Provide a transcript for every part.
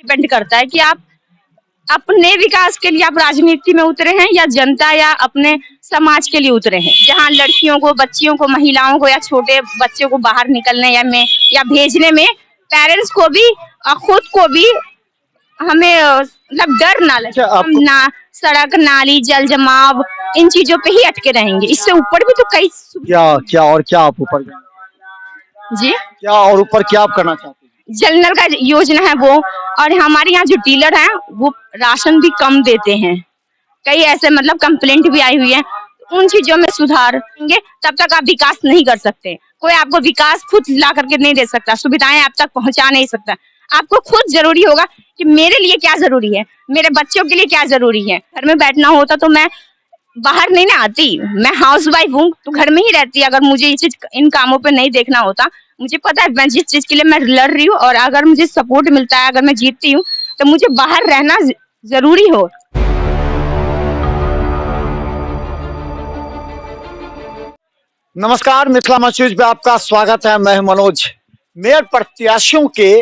Depend करता है कि आप अपने विकास के लिए आप राजनीति में उतरे हैं या जनता या अपने समाज के लिए उतरे हैं। जहाँ लड़कियों को, बच्चियों को, महिलाओं को या छोटे बच्चों को बाहर निकलने या भेजने में पेरेंट्स को भी और खुद को भी हमें मतलब डर ना लगे। हम ना सड़क, नाली, जल जमाव इन चीजों पे ही अटके रहेंगे। इससे ऊपर भी तो कई क्या आप ऊपर जी क्या और ऊपर क्या आप करना चाहते हैं? जल नल का योजना है वो, और हमारे यहाँ जो डीलर हैं वो राशन भी कम देते हैं। कई ऐसे मतलब कंप्लेंट भी आई हुई है। उन चीजों में सुधार होंगे तब तक आप विकास नहीं कर सकते। कोई आपको विकास खुद ला करके नहीं दे सकता, सुविधाएं आप तक पहुंचा नहीं सकता। आपको खुद जरूरी होगा कि मेरे लिए क्या जरूरी है, मेरे बच्चों के लिए क्या जरूरी है। घर में बैठना होता तो मैं बाहर नहीं ना आती, मैं हाउस वाइफ हूँ तो घर में ही रहती। अगर मुझे ये चीज इन कामों पे नहीं देखना होता, मुझे पता है मैं जिस चीज के लिए मैं लड़ रही हूँ और अगर मुझे सपोर्ट मिलता है, अगर मैं जीतती हूँ तो मुझे बाहर रहना जरूरी हो। नमस्कार, मिथिला मंच न्यूज पे आपका स्वागत है। मैं मनोज। मेयर प्रत्याशियों के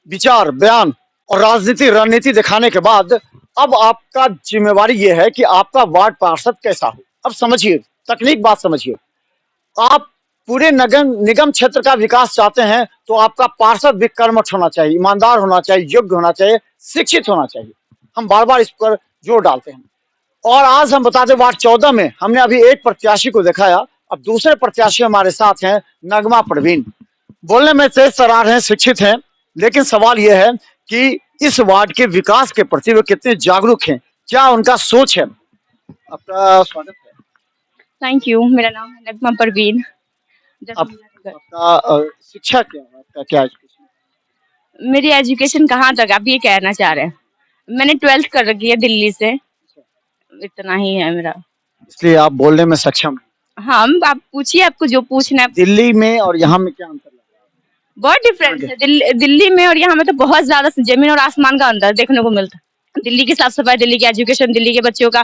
विचार, बयान और राजनीति रणनीति दिखाने के बाद अब आपका जिम्मेवारी ये है कि आपका वार्ड पार्षद कैसा हो। अब समझिए, तकनीक बात समझिए। आप पूरे निगम क्षेत्र का विकास चाहते हैं तो आपका पार्षद भी कर्मठ होना चाहिए, ईमानदार होना चाहिए, योग्य होना चाहिए, शिक्षित होना चाहिए। हम बार बार इस पर जोर डालते हैं। और आज हम बता दें, वार्ड 14 में हमने अभी एक प्रत्याशी को दिखाया। अब दूसरे प्रत्याशी हमारे साथ हैं, नगमा परवीन। बोलने में तेज तर्रार हैं, शिक्षित हैं, लेकिन सवाल यह है कि इस वार्ड के विकास के प्रति वे कितने जागरूक हैं, क्या उनका सोच है। आपका स्वागत है। Thank you. मेरा नाम है नगमा परवीन। आपका शिक्षा क्या है, आपका क्या एजुकेशन? मेरी एजुकेशन कहाँ तक आप ये कहना चाह रहे हैं? मैंने 12th कर रखी है दिल्ली से, इतना ही है मेरा। इसलिए आप बोलने में सक्षम हैं। हाँ, आप पूछिए, आपको जो पूछना है। दिल्ली में और यहाँ में क्या अंतर लग रहा है? बहुत डिफरेंस है। दिल्ली में और यहाँ में तो बहुत ज्यादा जमीन और आसमान का अंतर देखने को मिलता है। दिल्ली की साफ सफाई, दिल्ली की एजुकेशन, दिल्ली के बच्चों का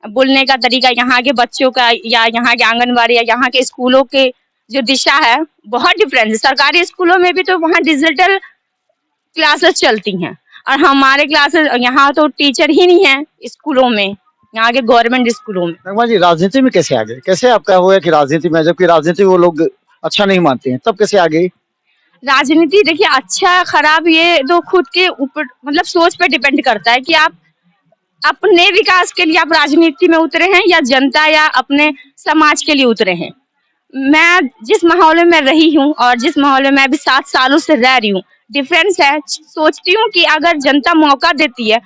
बोलने का तरीका, यहाँ के बच्चों का या यहाँ के आंगनबाड़ी या यहाँ के स्कूलों के जो दिशा है, बहुत डिफरेंस है। सरकारी स्कूलों में भी तो वहाँ डिजिटल क्लासेस चलती हैं और हमारे क्लासेस यहाँ तो टीचर ही नहीं है स्कूलों में, यहाँ के गवर्नमेंट स्कूलों में। नगमा जी, राजनीति में कैसे आ गए? कैसे आपका हुआ कि राजनीति में, जबकि राजनीति वो लोग अच्छा नहीं मानते हैं, तब कैसे आ गई? राजनीति देखिए, अच्छा खराब ये तो खुद के ऊपर मतलब सोच पे डिपेंड करता है कि आप अपने विकास के लिए आप राजनीति में उतरे हैं या जनता या अपने समाज के लिए उतरे हैं। मैं जिस माहौल में मैं रही हूँ और जिस माहौल में मैं अभी 7 सालों से रह रही हूँ, डिफरेंस है। सोचती हूँ कि अगर जनता मौका देती है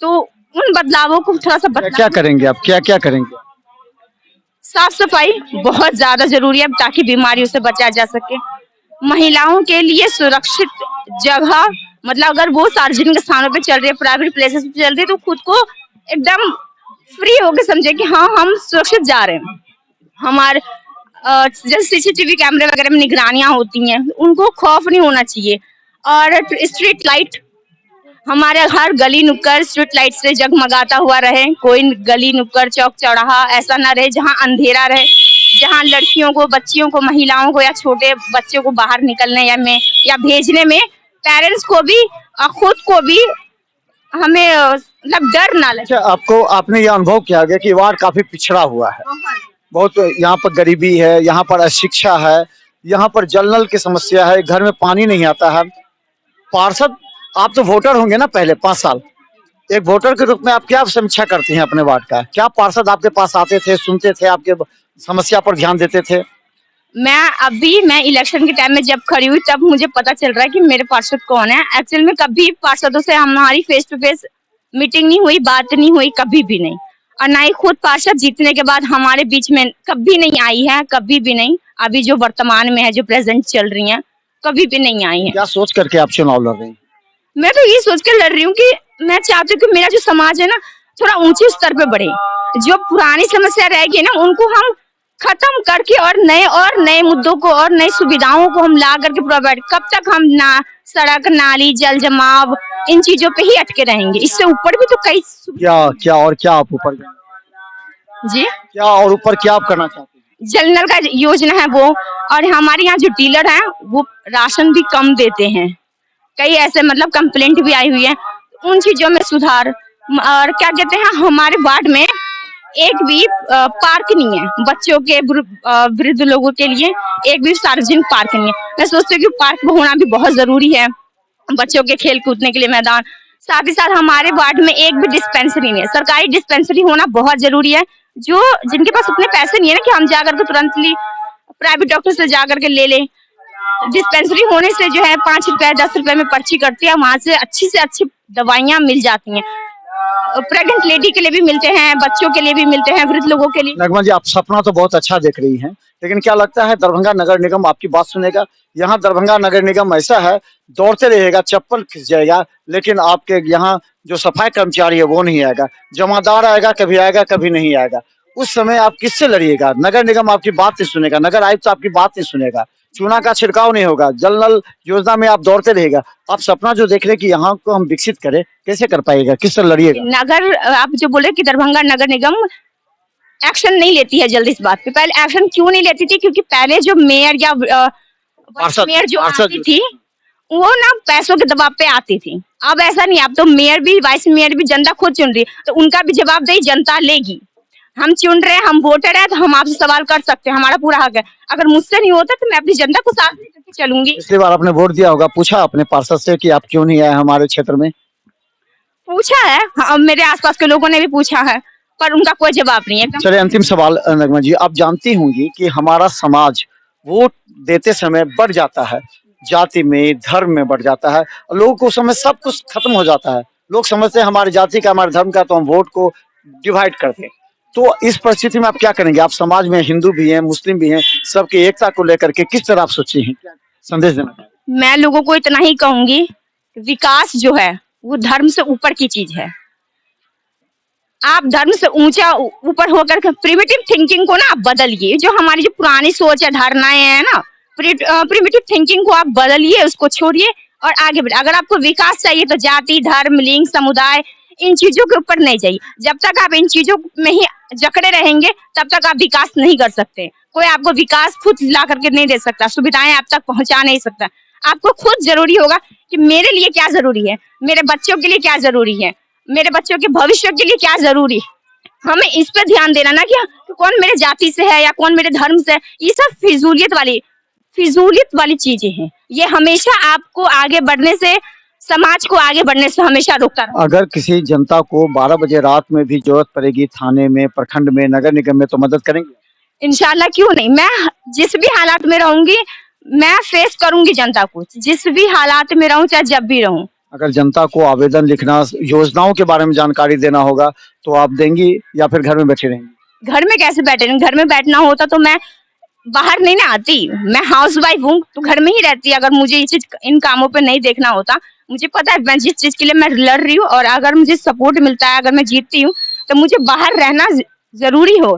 तो उन बदलावों को थोड़ा सा क्या करेंगे आप, क्या करेंगे? साफ सफाई बहुत ज्यादा जरूरी है ताकि बीमारियों से बचा जा सके। महिलाओं के लिए सुरक्षित जगह, मतलब अगर वो सार्वजनिक स्थानों पे चल रही है, प्राइवेट प्लेसेस पे चल रही है, तो खुद को एकदम फ्री होके समझे कि हाँ, हम सुरक्षित जा रहे हैं। हमारे जैसे सीसीटीवी कैमरे वगैरह में निगरानियां होती हैं, उनको खौफ नहीं होना चाहिए। और स्ट्रीट लाइट, हमारे हर गली नुक्कड़ स्ट्रीट लाइट से जगमगाता हुआ रहे। कोई गली नुक्कड़, चौक चौराहा ऐसा ना रहे जहाँ अंधेरा रहे, जहाँ लड़कियों को, बच्चियों को, महिलाओं को या छोटे बच्चों को बाहर निकलने या भेजने में पेरेंट्स को भी और खुद को भी हमें मतलब डर ना लगे। आपने ये अनुभव किया गया कि वार्ड काफी पिछड़ा हुआ है, बहुत यहाँ पर गरीबी है, यहाँ पर अशिक्षा है, यहाँ पर जल नल की समस्या है, घर में पानी नहीं आता है। पार्षद, आप तो वोटर होंगे ना पहले 5 साल, एक वोटर के रूप में आप क्या समीक्षा करती हैं अपने वार्ड का? क्या पार्षद आपके पास आते थे, सुनते थे, आपके समस्या पर ध्यान देते थे? मैं इलेक्शन के टाइम में जब खड़ी हुई तब मुझे पता चल रहा है कि मेरे पार्षद कौन है। एक्चुअल में कभी पार्षदों से हमारी फेस टू फेस मीटिंग नहीं हुई, बात नहीं हुई, कभी भी नहीं। और ना ही खुद पार्षद जीतने के बाद हमारे बीच में कभी नहीं आई है, कभी भी नहीं। अभी जो वर्तमान में है, जो प्रेजेंट चल रही है, कभी भी नहीं आई है। क्या सोच करके आप चुनाव लड़ रही हैं? मैं तो ये सोच कर लड़ रही हूँ कि मैं चाहती हूँ कि मेरा जो समाज है ना, थोड़ा ऊंचे स्तर पे बढ़े। जो पुरानी समस्या रह गई ना, उनको हम खत्म करके और नए मुद्दों को और नई सुविधाओं को हम ला करके प्रोवाइड। कब तक हम ना सड़क, नाली, जल जमाव इन चीजों पे ही अटके रहेंगे? इससे ऊपर भी तो कई क्या आप ऊपर जी क्या और ऊपर क्या आप करना चाहते हैं? जल नल का योजना है वो, और हमारे यहाँ जो डीलर हैं वो राशन भी कम देते हैं। कई ऐसे मतलब कंप्लेंट भी आई हुई है। उन चीजों में सुधार। और क्या कहते हैं, हमारे वार्ड में एक भी पार्क नहीं है बच्चों के, वृद्ध लोगों के लिए एक भी सार्वजनिक पार्क नहीं है। मैं सोचती हूँ कि पार्क होना भी बहुत जरूरी है बच्चों के खेल कूदने के लिए मैदान। साथ ही साथ हमारे वार्ड में एक भी डिस्पेंसरी नहीं है, सरकारी डिस्पेंसरी होना बहुत जरूरी है। जो जिनके पास उतने पैसे नहीं है ना कि हम जाकर के तुरंतली प्राइवेट डॉक्टर से जाकर के ले लें, डिस्पेंसरी होने से जो है 5 रुपए 10 रुपए में पर्ची कटती है, वहां से अच्छी दवाइयां मिल जाती हैं। प्रेग्नेंट लेडी के लिए भी मिलते हैं, बच्चों के लिए भी मिलते हैं, वृद्ध लोगों के लिए। नगमा जी, आप सपना तो बहुत अच्छा देख रही हैं, लेकिन क्या लगता है दरभंगा नगर निगम आपकी बात सुनेगा? यहाँ दरभंगा नगर निगम ऐसा है, दौड़ते रहेगा, चप्पल खिंच जाएगा, लेकिन आपके यहाँ जो सफाई कर्मचारी है वो नहीं आएगा। जमादार आएगा, कभी नहीं आएगा। उस समय आप किससे लड़िएगा? नगर निगम आपकी बात नहीं सुनेगा, नगर आयुक्त आपकी बात नहीं सुनेगा, चूना का छिड़काव नहीं होगा, जल नल योजना में आप दौड़ते रहेगा। आप सपना जो देख रहे कि यहाँ को हम विकसित करें, कैसे कर पाएगा? किससे लड़िएगा? नगर, आप जो बोले कि दरभंगा नगर निगम एक्शन नहीं लेती है जल्दी इस बात पे, पहले एक्शन क्यों नहीं लेती थी? क्योंकि पहले जो मेयर या मेयर जो आती थी वो ना पैसों के दबाव पे आती थी। अब ऐसा नहीं, अब तो मेयर भी वाइस मेयर भी जनता खुद चुन रही है, तो उनका भी जवाबदेही जनता लेगी। हम चुन रहे हैं, हम वोटर है, तो हम आपसे सवाल कर सकते हैं, हमारा पूरा हक है। अगर मुझसे नहीं होता तो मैं अपनी जनता को साथ लेकर चलूंगी। पिछली बार आपने वोट दिया होगा, पूछा अपने पार्षद से कि आप क्यों नहीं आए हमारे क्षेत्र में? पूछा है, हाँ, मेरे आसपास के लोगों ने भी पूछा है, पर उनका कोई जवाब नहीं है। चलिए, अंतिम सवाल नगमा जी, आप जानती होंगी कि हमारा समाज वोट देते समय बढ़ जाता है, जाति में, धर्म में बढ़ जाता है। लोगों को समय सब कुछ खत्म हो जाता है। लोग समझते हैं हमारी जाति का, हमारे धर्म का, तो हम वोट को डिवाइड करते हैं। तो इस परिस्थिति में आप क्या करेंगे? आप समाज में हिंदू भी हैं, मुस्लिम भी हैं, सबकी एकता को लेकर के किस तरह आप सोची हैं, क्या संदेश देना? मैं लोगों को इतना ही कहूंगी, विकास जो है वो धर्म से ऊपर की चीज है। आप धर्म से ऊंचा ऊपर होकर के प्रिमिटिव थिंकिंग को ना आप बदलिए। जो हमारी जो पुरानी सोच है, धारणाएं हैं ना, प्रिमिटिव थिंकिंग को आप बदलिए, उसको छोड़िए और आगे बढ़िए। अगर आपको विकास चाहिए तो जाति, धर्म, लिंग, समुदाय, इन चीजों के ऊपर नहीं जाइए। जब तक आप इन चीजों में ही जकड़े रहेंगे तब तक आप विकास नहीं कर सकते। कोई आपको विकास खुद ला करके नहीं दे सकता, सुविधाएं आप तक पहुंचा नहीं सकता। आपको खुद जरूरी होगा कि मेरे लिए क्या जरूरी है, मेरे बच्चों के लिए क्या जरूरी है, मेरे बच्चों के भविष्य के लिए क्या जरूरी है। हमें इस पर ध्यान देना ना कि कौन मेरे जाति से है या कौन मेरे धर्म से है। ये सब फिजूलियत वाली चीजें हैं। ये हमेशा आपको आगे बढ़ने से, समाज को आगे बढ़ने से हमेशा रोकता है। अगर किसी जनता को 12 बजे रात में भी जरूरत पड़ेगी, थाने में, प्रखंड में, नगर निगम में, तो मदद करेंगे? इंशाल्लाह, क्यों नहीं। मैं जिस भी हालात में रहूंगी, मैं फेस करूंगी जनता को, जिस भी हालात में रहूं, चाहे जब भी रहूं। अगर जनता को आवेदन लिखना, योजनाओं के बारे में जानकारी देना होगा तो आप देंगी या फिर घर में बैठे रहेंगी? घर में कैसे बैठे रहेंगे? घर में बैठना होता तो मैं बाहर नहीं ना आती। मैं हाउस वाइफ हूँ तो घर में ही रहती। अगर मुझे ये चीज, इन कामों पे नहीं देखना होता, मुझे पता है मैं जिस चीज के लिए मैं लड़ रही हूँ और अगर मुझे सपोर्ट मिलता है, अगर मैं जीतती हूँ, तो मुझे बाहर रहना जरूरी हो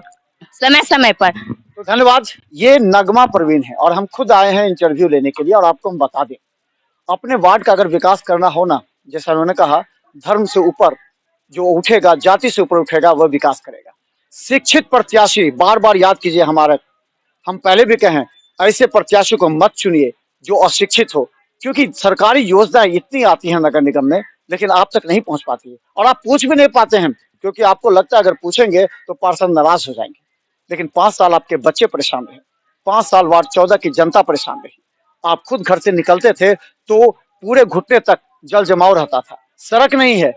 समय समय पर। तो धन्यवाद। ये नगमा परवीन है और हम खुद आए हैं इंटरव्यू लेने के लिए। और आपको हम बता दें, अपने वार्ड का अगर विकास करना हो ना, जैसा उन्होंने कहा, धर्म से ऊपर जो उठेगा, जाति से ऊपर उठेगा, वह विकास करेगा। शिक्षित प्रत्याशी, बार बार याद कीजिए हमारा, हम पहले भी कहें, ऐसे प्रत्याशी को मत चुनिए जो अशिक्षित हो, क्योंकि सरकारी योजनाएं इतनी आती हैं नगर निगम में, लेकिन आप तक नहीं पहुंच पाती है। और आप पूछ भी नहीं पाते हैं क्योंकि आपको लगता है अगर पूछेंगे तो पार्षद नाराज हो जाएंगे। लेकिन 5 साल आपके बच्चे परेशान रहे, 5 साल वार्ड 14 की जनता परेशान रही। आप खुद घर से निकलते थे तो पूरे घुटने तक जल जमाव रहता था, सड़क नहीं है,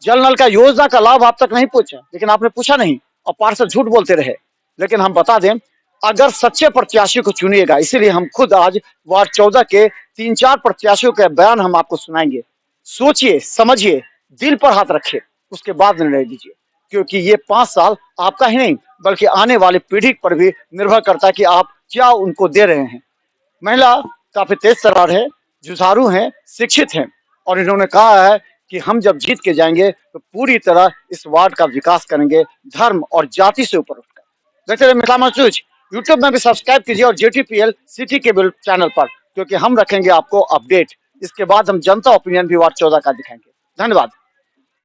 जल नल का योजना का लाभ आप तक नहीं पहुंचा, लेकिन आपने पूछा नहीं और पार्षद झूठ बोलते रहे। लेकिन हम बता दें, अगर सच्चे प्रत्याशी को चुनिएगा, इसीलिए हम खुद आज वार्ड 14 के 3-4 प्रत्याशियों के बयान हम आपको सुनाएंगे। सोचिए, समझिए, दिल पर हाथ रखिए, उसके बाद निर्णय लीजिए, क्योंकि ये 5 साल आपका ही नहीं बल्कि आने वाली पीढ़ी पर भी निर्भर करता है कि आप क्या उनको दे रहे हैं। महिला काफी तेज तर्रार है, जुझारू हैं, शिक्षित हैं और इन्होंने कहा है कि हम जब जीत के जाएंगे तो पूरी तरह इस वार्ड का विकास करेंगे, धर्म और जाति से ऊपर उठकर। देखते रहिए मिथिला मंच न्यूज। यूट्यूब में भी सब्सक्राइब कीजिए और JTPL सिटी केबल चैनल पर, क्योंकि हम रखेंगे आपको अपडेट। इसके बाद हम जनता ओपिनियन भी वार्ड 14 का दिखाएंगे। धन्यवाद।